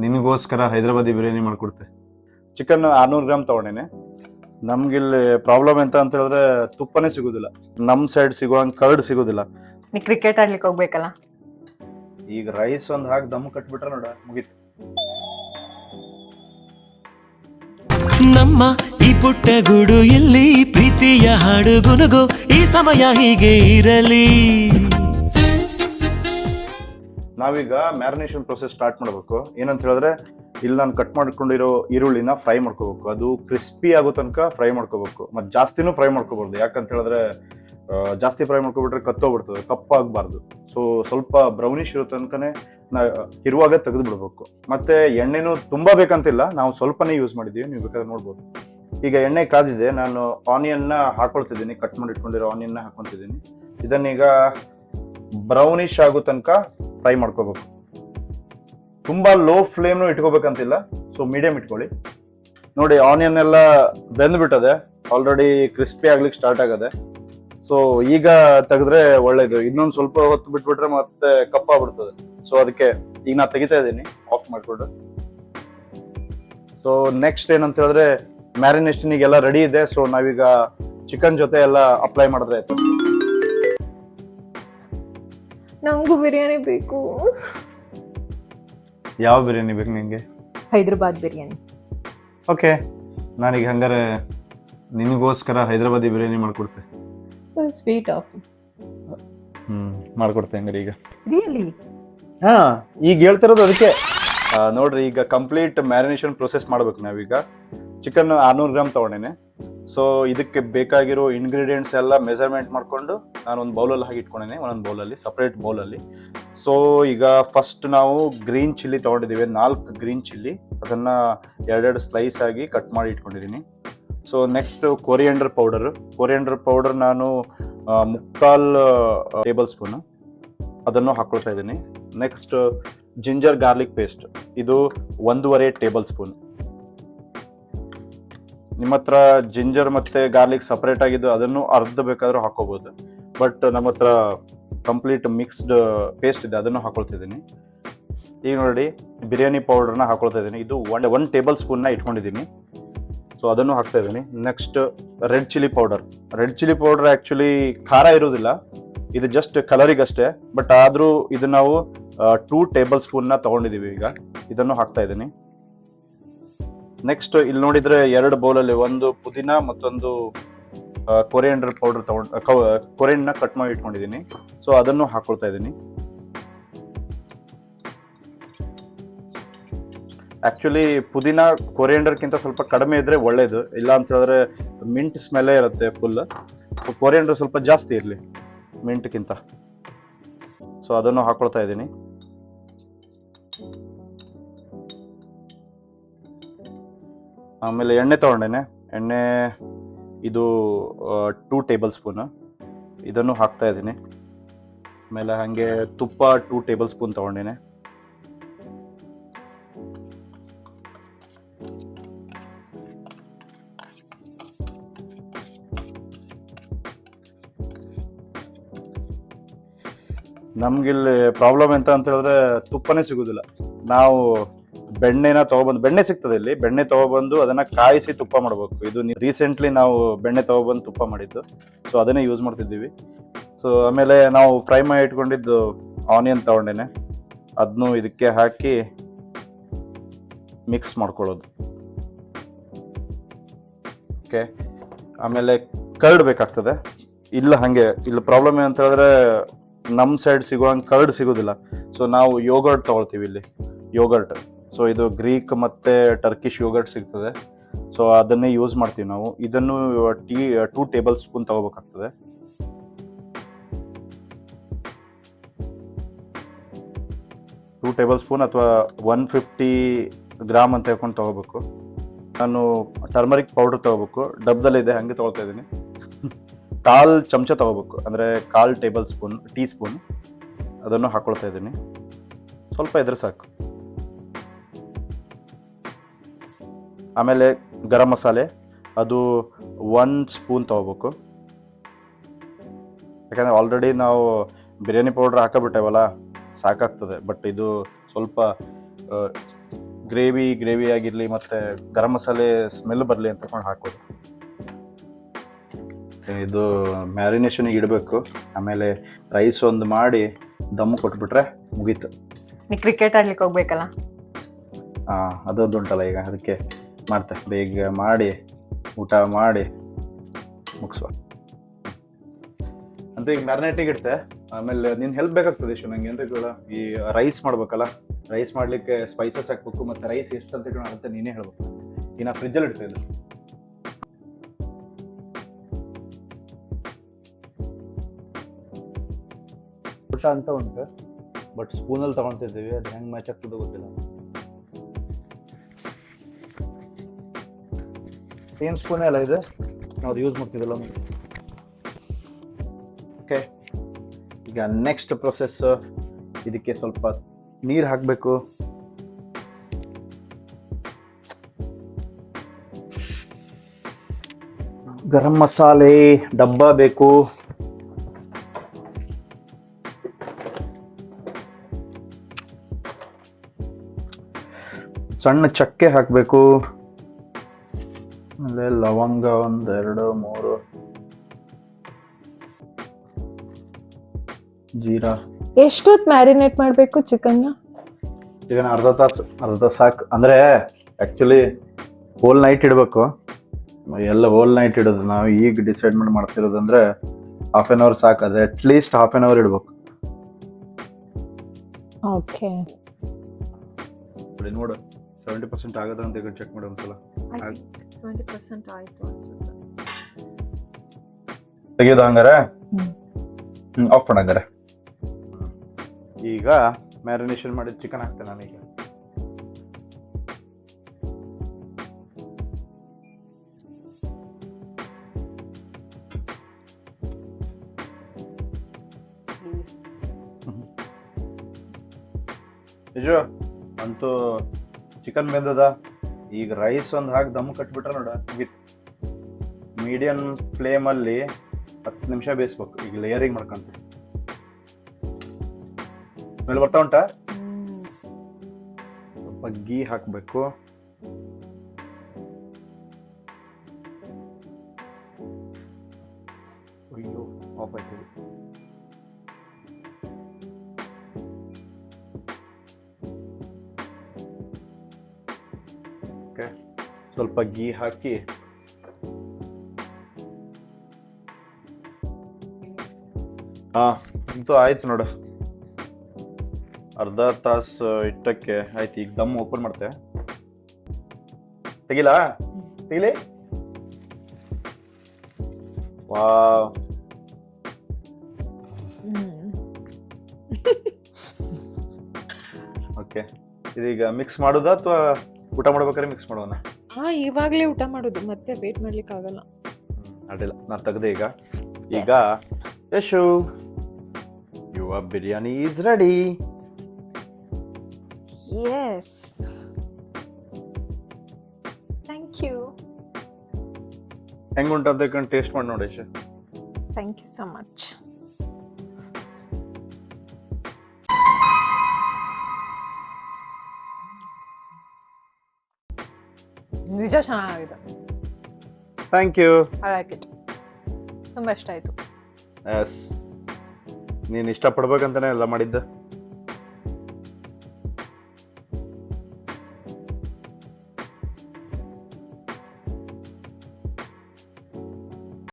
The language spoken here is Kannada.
ನಿನಗೋಸ್ಕರ ಹೈದರಾಬಾದಿ ಬಿರಿಯಾನಿ ಮಾಡ್ಕೊಡ್ತೆ. ಚಿಕನ್ 600 ಗ್ರಾಮ್ ತಗೊಂಡೇನೆ. ನಮ್ಗಿಲ್ಲಿ ಪ್ರಾಬ್ಲಮ್ ಎಂತ ಅಂತ ಹೇಳಿದ್ರೆ ತುಪ್ಪನೇ ಸಿಗೋದಿಲ್ಲ. ನಮ್ ಸೈಡ್ ಸಿಗುವಂಗೆ ಕರ್ಡ್ ಸಿಗೋದಿಲ್ಲ. ನೀ ಕ್ರಿಕೆಟ್ ಆಡ್ಲಿಕ್ಕೆ ಹೋಗ್ಬೇಕಲ್ಲ. ಈಗ ರೈಸ್ ಒಂದ್ ಹಾಕಿ ದಮ್ ಕಟ್ಬಿಟ್ರೆ ನೋಡ ಮುಗೀತು. ನಮ್ಮ ಈ ಪುಟ್ಟ ಗೂಡು ಇಲ್ಲಿ ಪ್ರೀತಿಯ ಹಾಡು ಗುನುಗು, ಈ ಸಮಯ ಹೀಗೆ ಇರಲಿ. ನಾವೀಗ ಮ್ಯಾರಿನೇಷನ್ ಪ್ರೊಸೆಸ್ ಸ್ಟಾರ್ಟ್ ಮಾಡಬೇಕು. ಏನಂತ ಹೇಳಿದ್ರೆ ಇಲ್ಲಿ ನಾನು ಕಟ್ ಮಾಡ್ಕೊಂಡಿರೋ ಈರುಳ್ಳಿನ ಫ್ರೈ ಮಾಡ್ಕೋಬೇಕು. ಅದು ಕ್ರಿಸ್ಪಿ ಆಗೋ ತನಕ ಫ್ರೈ ಮಾಡ್ಕೋಬೇಕು. ಮತ್ತು ಜಾಸ್ತಿನೂ ಫ್ರೈ ಮಾಡ್ಕೋಬಾರ್ದು. ಯಾಕಂತ ಹೇಳಿದ್ರೆ ಜಾಸ್ತಿ ಫ್ರೈ ಮಾಡ್ಕೊಬಿಟ್ರೆ ಕತ್ತೋಗ್ಬಿಡ್ತದೆ, ಕಪ್ಪಾಗಬಾರ್ದು. ಸೊ ಸ್ವಲ್ಪ ಬ್ರೌನಿಶ್ ಇರೋ ತನಕನೇ ಇರುವಾಗ ತೆಗೆದು ಬಿಡ್ಬೇಕು. ಮತ್ತೆ ಎಣ್ಣೆನೂ ತುಂಬಾ ಬೇಕಂತಿಲ್ಲ, ನಾವು ಸ್ವಲ್ಪನೇ ಯೂಸ್ ಮಾಡಿದ್ದೀವಿ, ನೀವು ಬೇಕಾದ್ರೆ ನೋಡ್ಬೋದು. ಈಗ ಎಣ್ಣೆ ಕಾದಿದೆ, ನಾನು ಆನಿಯನ್ನ ಹಾಕೊಳ್ತಿದ್ದೀನಿ. ಕಟ್ ಮಾಡಿ ಇಟ್ಕೊಂಡಿರೋ ಆನಿಯನ್ನ ಹಾಕೊತಿದ್ದೀನಿ. ಇದನ್ನೀಗ ಬ್ರೌನಿಶ್ ಆಗೋ ತನಕ ಫ್ರೈ ಮಾಡ್ಕೋಬೇಕು. ತುಂಬಾ ಲೋ ಫ್ಲೇಮ್ನು ಇಟ್ಕೋಬೇಕಂತಿಲ್ಲ, ಸೊ ಮೀಡಿಯಂ ಇಟ್ಕೊಳ್ಳಿ. ನೋಡಿ ಆನಿಯನ್ ಎಲ್ಲ ಬೆಂದ್ಬಿಟ್ಟದೆ, ಆಲ್ರೆಡಿ ಕ್ರಿಸ್ಪಿ ಆಗ್ಲಿಕ್ಕೆ ಸ್ಟಾರ್ಟ್ ಆಗದೆ. ಸೊ ಈಗ ತೆಗೆದ್ರೆ ಒಳ್ಳೇದು. ಇನ್ನೊಂದು ಸ್ವಲ್ಪ ಹೊತ್ತು ಬಿಟ್ಬಿಟ್ರೆ ಮತ್ತೆ ಕಪ್ಪಾಗ್ಬಿಡ್ತದೆ. ಸೊ ಅದಕ್ಕೆ ಈಗ ನಾ ತೆಗಿತಾ ಇದ್ದೀನಿ ಆಫ್ ಮಾಡ್ಕೊಂಡು. ಸೊ ನೆಕ್ಸ್ಟ್ ಏನಂತ ಹೇಳಿದ್ರೆ ಮ್ಯಾರಿನೇಷನ್ ಈಗೆಲ್ಲ ರೆಡಿ ಇದೆ. ಸೊ ನಾವೀಗ ಚಿಕನ್ ಜೊತೆ ಎಲ್ಲ ಅಪ್ಲೈ ಮಾಡಿದ್ರೆ ಆಯ್ತು. ನಂಗೂ ಬಿರಿಯಾನಿ ಬೇಕು. ಯಾವ ಬಿರಿಯಾನಿ ಬೇಕು ನಿಂಗೆ? ಹೈದರಾಬಾದ್ ಬಿರಿಯಾನಿ. ಓಕೆ, ನಾನೀಗ ಹಂಗಾರೆ ನಿನಗೋಸ್ಕರ ಹೈದರಾಬಾದಿ ಬಿರಿಯಾನಿ ಮಾಡ್ಕೊಡ್ತೆ. ಸ್ವೀಟ್ ಆಫ್ ಮಾಡ್ಕೊಡ್ತೆ ಹಂಗಾರೆ ಈಗ. ರಿಯಲಿ? ಹಾ, ಈಗ ಹೇಳ್ತಿರೋದು ಅದಕ್ಕೆ. ನೋಡ್ರಿ, ಈಗ ಕಂಪ್ಲೀಟ್ ಮ್ಯಾರಿನೇಷನ್ ಪ್ರೊಸೆಸ್ ಮಾಡ್ಬೇಕು. ನಾವೀಗ ಚಿಕನ್ 600 ಗ್ರಾಮ್ ತಗೊಂಡೇನೆ. ಸೊ ಇದಕ್ಕೆ ಬೇಕಾಗಿರೋ ಇಂಗ್ರೀಡಿಯೆಂಟ್ಸ್ ಎಲ್ಲ ಮೆಜರ್ಮೆಂಟ್ ಮಾಡ್ಕೊಂಡು ನಾನು ಒಂದು ಬೌಲಲ್ಲಿ ಹಾಕಿ ಇಟ್ಕೊಂಡೇನೆ, ಒಂದೊಂದು ಬೌಲಲ್ಲಿ, ಸಪ್ರೇಟ್ ಬೌಲಲ್ಲಿ. ಸೊ ಈಗ ಫಸ್ಟ್ ನಾವು ಗ್ರೀನ್ ಚಿಲ್ಲಿ ತೊಗೊಂಡಿದ್ದೀವಿ, 4 ಗ್ರೀನ್ ಚಿಲ್ಲಿ. ಅದನ್ನು 2 ಸ್ಲೈಸ್ ಆಗಿ ಕಟ್ ಮಾಡಿ ಇಟ್ಕೊಂಡಿದ್ದೀನಿ. ಸೊ ನೆಕ್ಸ್ಟ್ ಕೊರಿಯಂಡರ್ ಪೌಡರ್ ನಾನು 3/4 ಟೇಬಲ್ ಸ್ಪೂನು ಅದನ್ನು ಹಾಕೊಳ್ತಾ ಇದ್ದೀನಿ. ನೆಕ್ಸ್ಟ್ ಜಿಂಜರ್ ಗಾರ್ಲಿಕ್ ಪೇಸ್ಟ್, ಇದು 1.5 ಟೇಬಲ್ ಸ್ಪೂನ್. ನಿಮ್ಮ ಹತ್ರ ಜಿಂಜರ್ ಮತ್ತೆ ಗಾರ್ಲಿಕ್ ಸಪ್ರೇಟ್ ಆಗಿದ್ದು ಅದನ್ನು ಅರ್ಧ ಬೇಕಾದ್ರೂ ಹಾಕೋಬಹುದು. ಬಟ್ ನಮ್ಮ ಹತ್ರ ಕಂಪ್ಲೀಟ್ ಮಿಕ್ಸ್ಡ್ ಪೇಸ್ಟ್ ಇದೆ, ಅದನ್ನು ಹಾಕೊಳ್ತಿದ್ದೀನಿ. ಈಗ ನೋಡಿ ಬಿರಿಯಾನಿ ಪೌಡರ್ನ ಹಾಕೊಳ್ತಾ ಇದ್ದೀನಿ. ಇದು 1 ಟೇಬಲ್ ಸ್ಪೂನ್ನ ಇಟ್ಕೊಂಡಿದ್ದೀನಿ. ಸೊ ಅದನ್ನು ಹಾಕ್ತಾ ಇದ್ದೀನಿ. Next red chilli powder actually ಖಾರ ಇರೋದಿಲ್ಲ, ಇದು ಜಸ್ಟ್ ಕಲರಿಗೆ ಅಷ್ಟೇ. ಬಟ್ ಆದರೂ ಇದು ನಾವು 2 ಟೇಬಲ್ ಸ್ಪೂನ್ನ ತೊಗೊಂಡಿದ್ದೀವಿ. ಈಗ ಇದನ್ನು ಹಾಕ್ತಾ ಇದ್ದೀನಿ. ನೆಕ್ಸ್ಟ್ ಇಲ್ಲಿ ನೋಡಿದ್ರೆ 2 ಬೌಲಲ್ಲಿ, ಒಂದು ಪುದೀನ ಮತ್ತೊಂದು ಕೊರಿಯಂಡರ್ ಪೌಡರ್ ಕೊರಿಯಂಡರ್ನ ಕಟ್ ಮಾಡಿ ಇಟ್ಕೊಂಡಿದ್ದೀನಿ. ಸೊ ಅದನ್ನು ಹಾಕೊಳ್ತಾ ಇದ್ದೀನಿ. ಆ್ಯಕ್ಚುಲಿ ಪುದೀನ ಕೊರಿಯಂಡರ್ಗಿಂತ ಸ್ವಲ್ಪ ಕಡಿಮೆ ಇದ್ರೆ ಒಳ್ಳೇದು, ಇಲ್ಲ ಅಂತ ಹೇಳಿದ್ರೆ ಮಿಂಟ್ ಸ್ಮೆಲ್ಲೇ ಇರುತ್ತೆ ಫುಲ್. ಕೊರಿಯಂಡರ್ ಸ್ವಲ್ಪ ಜಾಸ್ತಿ ಇರಲಿ ಮಿಂಟ್ಗಿಂತ. ಸೊ ಅದನ್ನು ಹಾಕೊಳ್ತಾ ಇದ್ದೀನಿ. ಆಮೇಲೆ ಎಣ್ಣೆ ತೊಗೊಂಡೇನೆ. ಎಣ್ಣೆ ಇದು 2 ಟೇಬಲ್ ಸ್ಪೂನ್, ಇದನ್ನು ಹಾಕ್ತಾ ಇದ್ದೀನಿ. ಆಮೇಲೆ ಹಾಗೆ ತುಪ್ಪ 2 ಟೇಬಲ್ ಸ್ಪೂನ್ ತೊಗೊಂಡೇನೆ. ನಮ್ಗಿಲ್ಲಿ ಪ್ರಾಬ್ಲಮ್ ಎಂತ ಅಂತ ಹೇಳಿದ್ರೆ ತುಪ್ಪನೇ ಸಿಗೋದಿಲ್ಲ. ನಾವು ಬೆಣ್ಣೆ ಸಿಗ್ತದೆ ಇಲ್ಲಿ, ಬೆಣ್ಣೆ ತಗೊಬಂದು ಅದನ್ನ ಕಾಯಿಸಿ ತುಪ್ಪ ಮಾಡಬೇಕು. ಇದು ರೀಸೆಂಟ್ಲಿ ನಾವು ಬೆಣ್ಣೆ ತಗೊಬಂದು ತುಪ್ಪ ಮಾಡಿದ್ದು, ಸೊ ಅದನ್ನೇ ಯೂಸ್ ಮಾಡ್ತಿದ್ದೀವಿ. ಸೊ ಆಮೇಲೆ ನಾವು ಫ್ರೈ ಮಾಡಿ ಇಟ್ಕೊಂಡಿದ್ದು ಆನಿಯನ್ ತಗೊಂಡೇನೆ, ಅದನ್ನು ಇದಕ್ಕೆ ಹಾಕಿ ಮಿಕ್ಸ್ ಮಾಡ್ಕೊಳ್ಳೋದು. ಓಕೆ, ಆಮೇಲೆ ಕರ್ಡ್ ಬೇಕಾಗ್ತದೆ. ಇಲ್ಲಿ ಪ್ರಾಬ್ಲಮ್ ಏನಂತ ಹೇಳಿದ್ರೆ ನಮ್ಮ ಸೈಡ್ ಸಿಗುವಂಗೆ ಕರ್ಡ್ ಸಿಗೋದಿಲ್ಲ. ಸೊ ನಾವು ಯೋಗರ್ಟ್ ತಗೊಳ್ತೀವಿ ಇಲ್ಲಿ, ಯೋಗರ್ಟ್. ಸೊ ಇದು ಗ್ರೀಕ್ ಮತ್ತು ಟರ್ಕಿಶ್ ಯೋಗರ್ಟ್ ಸಿಗ್ತದೆ. ಸೊ ಅದನ್ನೇ ಯೂಸ್ ಮಾಡ್ತೀವಿ ನಾವು. ಇದನ್ನು 2 ಟೇಬಲ್ ಸ್ಪೂನ್ ತಗೋಬೇಕಾಗ್ತದೆ. ಟೂ ಟೇಬಲ್ ಸ್ಪೂನ್ ಅಥವಾ 150 ಗ್ರಾಮ್ ಅಂತ ಹೇಳ್ಕೊಂಡು ತಗೋಬೇಕು. ನಾನು ಟರ್ಮರಿಕ್ ಪೌಡರ್ ತಗೋಬೇಕು, ಡಬ್ಬದಲ್ಲಿದೆ, ಹಾಗೆ ತೊಗೊಳ್ತಾ ಇದ್ದೀನಿ. 1/4 ಚಮಚ ತಗೋಬೇಕು, ಅಂದರೆ 1/4 ಟೀ ಸ್ಪೂನ್ ಅದನ್ನು ಹಾಕೊಳ್ತಾ ಇದ್ದೀನಿ. ಸ್ವಲ್ಪ ಇದ್ರೆ ಸಾಕು. ಆಮೇಲೆ ಗರಂ ಮಸಾಲೆ, ಅದು 1 ಸ್ಪೂನ್ ತಗೋಬೇಕು. ಯಾಕಂದರೆ ಆಲ್ರೆಡಿ ನಾವು ಬಿರಿಯಾನಿ ಪೌಡ್ರ್ ಹಾಕಬಿಟ್ಟೇವಲ್ಲ, ಸಾಕಾಗ್ತದೆ. ಬಟ್ ಇದು ಸ್ವಲ್ಪ ಗ್ರೇವಿ ಆಗಿರಲಿ ಮತ್ತು ಗರಂ ಮಸಾಲೆ ಸ್ಮೆಲ್ ಬರಲಿ ಅಂತ ತಗೊಂಡು ಹಾಕೋದು. ಇದು ಮ್ಯಾರಿನೇಷನಿಗೆ ಇಡಬೇಕು. ಆಮೇಲೆ ರೈಸ್ ಒಂದು ಮಾಡಿ ದಮ್ಮು ಕೊಟ್ಬಿಟ್ರೆ ಮುಗೀತು. ನೀ ಕ್ರಿಕೆಟ್ ಆಡ್ಲಿಕ್ಕೆ ಹೋಗ್ಬೇಕಲ್ಲ. ಅದೊಂದು ಉಂಟಲ್ಲ ಈಗ, ಅದಕ್ಕೆ ಮಾಡ್ತೆ. ಬೇಗ ಮಾಡಿ ಊಟ ಮಾಡಿ ಮುಗಿಸುವ ಅಂತ. ಈಗ ಮ್ಯಾರಿನೇಟಿಗೆ ಇಡ್ತೆ. ಆಮೇಲೆ ನಿನ್ನ ಹೆಲ್ಪ್ ಬೇಕಾಗ್ತದೆ ಇಷ್ಟು ನನಗೆ ಅಂತ ಕೇಳ. ಈ ರೈಸ್ ಮಾಡ್ಬೇಕಲ್ಲ, ರೈಸ್ ಮಾಡಲಿಕ್ಕೆ ಸ್ಪೈಸಸ್ ಹಾಕ್ಬೇಕು, ಮತ್ತು ರೈಸ್ ಎಷ್ಟು ಅಂತ ಇಟ್ಕೊಂಡು ಅಂತ ನೀನೇ ಹೇಳ್ಬೇಕು. ಈಗ ನಾ ಫ್ರಿಜ್ಜಲ್ಲಿ ಇಡ್ತಾ ಇಲ್ಲ. ಊಟ ಅಂತ ಉಂಟು, ಬಟ್ ಸ್ಪೂನಲ್ಲಿ ತಗೊಳ್ತಿದ್ದೀವಿ. ಅದು ಹೆಂಗೆ ಮ್ಯಾಚ್ ಆಗ್ತದೋ ಗೊತ್ತಿಲ್ಲ. ಸೇಮ್ ಸ್ಪೂನೇ ಅಲ್ಲ ಇದು, ನಾವು ಯೂಸ್ ಮಾಡ್ತಿದ್ದಲ್ಲ. ಓಕೆ, ಈಗ ನೆಕ್ಸ್ಟ್ ಪ್ರೊಸೆಸ್. ಇದಕ್ಕೆ ಸ್ವಲ್ಪ ನೀರು ಹಾಕಬೇಕು. ಗರಂ ಮಸಾಲೆ ಡಬ್ಬ ಬೇಕು. ಸಣ್ಣ ಚಕ್ಕೆ ಹಾಕಬೇಕು. ಆಮೇಲೆ ಲವಂಗ 1 2 3, ಜೀರಾ. ಎಷ್ಟೊತ್ತು ಮ್ಯಾರಿನೇಟ್ ಮಾಡಬೇಕು ಚಿಕನ್ನ? ಈಗ ಅರ್ಧ ತಾಸು ಸಾಕು. ಅಂದರೆ ಆ್ಯಕ್ಚುಲಿ ಹೋಲ್ ನೈಟ್ ಇಡಬೇಕು. ಎಲ್ಲ ಹೋಲ್ ನೈಟ್ ಇಡೋದು. ನಾವು ಈಗ ಡಿಸೈಡ್ ಮಾಡ್ತಿರೋದಂದ್ರೆ ಹಾಫ್ ಆನ್ ಅವರ್ ಸಾಕು. ಅದು ಅಟ್ಲೀಸ್ಟ್ ಹಾಫ್ ಆನ್ ಅವರ್ ಇಡಬೇಕು. ಓಕೆ, ನೋಡು 70% ಆಗೋದು ಅಂತ ಈಗ ಚೆಕ್ ಮಾಡಿ ಒಂದ್ಸಲ. 70% ಆಯಿತು ಅನ್ಸುತ್ತೆ. ತೆಗೆಯೋದು ಹಂಗಾರೆ. ಆಫ್ ಮಾಡಂಗಾರೆ. ಈಗ ಮ್ಯಾರಿನೇಷನ್ ಮಾಡಿದ ಚಿಕನ್ ಹಾಕ್ತೇನೆ ನಾನೀಗ. ನಿಜ ಅಂತೂ ಚಿಕನ್ ಬೆಂದದ. ಈಗ ರೈಸ್ ಒಂದು ಹಾಕಿ ದಮ್ ಕಟ್ಬಿಟ್ರೆ ನೋಡ, ಮೀಡಿಯಂ ಫ್ಲೇಮಲ್ಲಿ 10 ನಿಮಿಷ ಬೇಯಿಸ್ಬೇಕು. ಈಗ ಲೇಯರಿಂಗ್ ಮಾಡ್ಕೊಂತ ಮೇಲೆ ಬರ್ತಾ ಉಂಟಾ. ಸ್ವಲ್ಪ ಗೀ ಹಾಕಬೇಕು. ಅಯ್ಯೋ ಆಫ್ ಆಯ್ತು. ಓಕೆ, ಸ್ವಲ್ಪ ಗೀ ಹಾಕಿ ಅಂತೂ ಆಯ್ತು ನೋಡು. ಅರ್ಧ ತಾಸು ಇಟ್ಟಕ್ಕೆ ಆಯ್ತು. ಈಗ ದಮ್ ಓಪನ್ ಮಾಡ್ತೆ. ತೆಗಿಲಾ? ತೆಗಿಲಿ. Wow, okay. ಇದೀಗ ಮಿಕ್ಸ್ ಮಾಡೋದಾ ಅಥವಾ ಊಟ ಮಾಡ್ಬೇಕಾದ್ರೆ ಮಿಕ್ಸ್ ಮಾಡೋಣ? ಇವಾಗಲೇ ಊಟ ಮಾಡೋದು, ಮತ್ತೆ ವೇಟ್ ಮಾಡ್ಲಿಕ್ಕೆ ಆಗಲ್ಲ. ಅಡ್ಡಿಲ್ಲ, ನಾನು ತೆಗ್ದೆ ಈಗ. ಈಗ Yashu, your biryani is ready. Yes, thank you. ಹೆಂಗುಂಟು ಅಂತ ಟೇಸ್ಟ್ ಮಾಡಿ ನೋಡಿ Yashu. Thank you so much. ನಿಜ ಚೆನ್ನಾಗಿದೆ. Thank you. I like it. ತುಂಬ ಇಷ್ಟ ಆಯಿತು. ಎಸ್, ನೀನು ಇಷ್ಟಪಡ್ಬೇಕಂತಾನೆ ಎಲ್ಲ ಮಾಡಿದ್ದ.